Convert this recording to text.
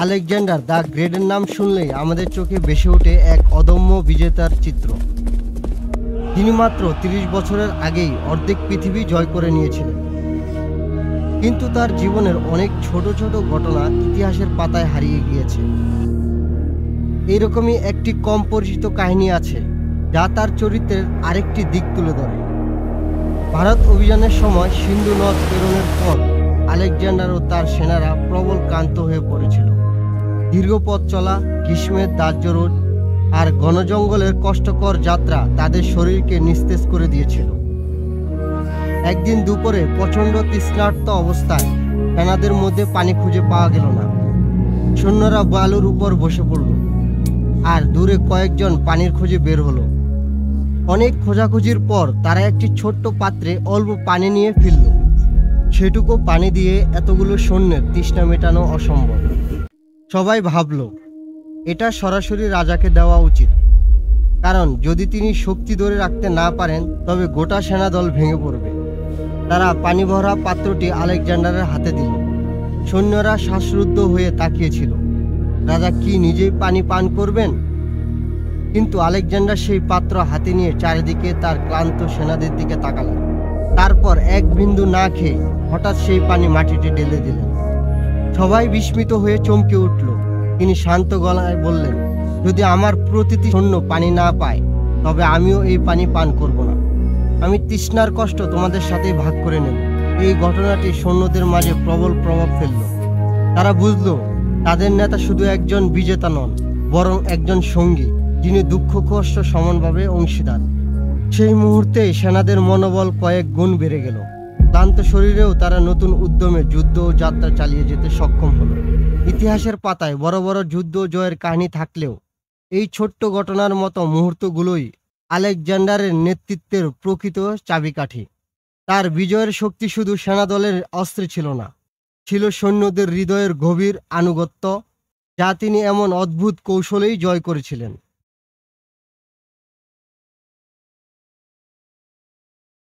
Alexander the গ্রেটের নাম শুনলেই আমাদের চোখে ভেসে ওঠে এক অদম্য বিজেতার চিত্র। তিনি মাত্র ৩০ বছরের আগেই অর্ধেক পৃথিবী জয় করে নিয়েছিলেন। কিন্তু তার জীবনের অনেক ছোট ছোট ঘটনা ইতিহাসের পাতায় হারিয়ে গিয়েছে। এইরকমই একটি কম পরিচিত কাহিনী আছে, যা তার চরিত্রের আরেকটি দিক তুলে ধরে। ভারত অভিযানের সময় সিন্ধু নদ পেরোনোর পর আলেকজান্ডার ও তার সেনারা প্রবল ক্লান্ত হয়ে পড়েছিল। দীর্ঘ পথ চলা, গ্রীষ্মের দাহ্য রোদ আর ঘন জঙ্গলের কষ্টকর যাত্রা তাদের শরীরকে নিস্তেজ করে দিয়েছিল। একদিন দুপুরে প্রচণ্ড তৃষ্ণার্ত অবস্থায় সেনাদের মধ্যে পানি খুঁজে পাওয়া গেল না। সৈন্যরা বালুর উপর বসে পড়ল, আর দূরে কয়েকজন পানির খোঁজে বের হলো। অনেক খোঁজাখুঁজির পর তারা একটি ছোট্ট পাত্রে অল্প পানি নিয়ে ফিরল। সেটুকু পানি দিয়ে এতগুলো সৈন্যের তৃষ্ণা মেটানো অসম্ভব। সবাই ভাবল, এটা সরাসরি রাজাকে দেওয়া উচিত, কারণ যদি তিনি শক্তি ধরে রাখতে না পারেন তবে গোটা সেনাদল ভেঙে পড়বে। তারা পানি ভরা পাত্রটি আলেকজান্ডারের হাতে দিল। সৈন্যরা শ্বাসরুদ্ধ হয়ে তাকিয়েছিল, রাজা কি নিজেই পানি পান করবেন? কিন্তু আলেকজান্ডার সেই পাত্র হাতে নিয়ে চারিদিকে তার ক্লান্ত সেনাদের দিকে তাকালেন। তারপর এক বিন্দু না খেয়ে হঠাৎ সেই পানি মাটিতে ঢেলে দিলেন। সবাই বিস্মিত হয়ে চমকে উঠল। তিনি শান্ত গলায় বললেন, যদি আমার প্রতিটি সৈন্য পানি না পায় তবে আমিও এই পানি পান করব না। আমি তৃষ্ণার কষ্ট তোমাদের সাথে ভাগ করে নেব। এই ঘটনাটি সৈন্যদের মাঝে প্রবল প্রভাব ফেলল। তারা বুঝল, তাদের নেতা শুধু একজন বিজেতা নন, বরং একজন সঙ্গী, যিনি দুঃখ কষ্ট সমানভাবে অংশীদার। সেই মুহূর্তে সেনাদের মনোবল কয়েক গুণ বেড়ে গেল। ক্লান্ত শরীরেও তারা নতুন উদ্যমে যুদ্ধ ও যাত্রা চালিয়ে যেতে সক্ষম হলো। ইতিহাসের পাতায় বড় বড় যুদ্ধ জয়ের কাহিনী থাকলেও এই ছোট্ট ঘটনার মতো মুহূর্তগুলোই আলেকজান্ডারের নেতৃত্বের প্রকৃত চাবিকাঠি। তার বিজয়ের শক্তি শুধু সেনাদলের অস্ত্রে ছিল না, ছিল সৈন্যদের হৃদয়ের গভীর আনুগত্য, যা তিনি এমন অদ্ভুত কৌশলেই জয় করেছিলেন।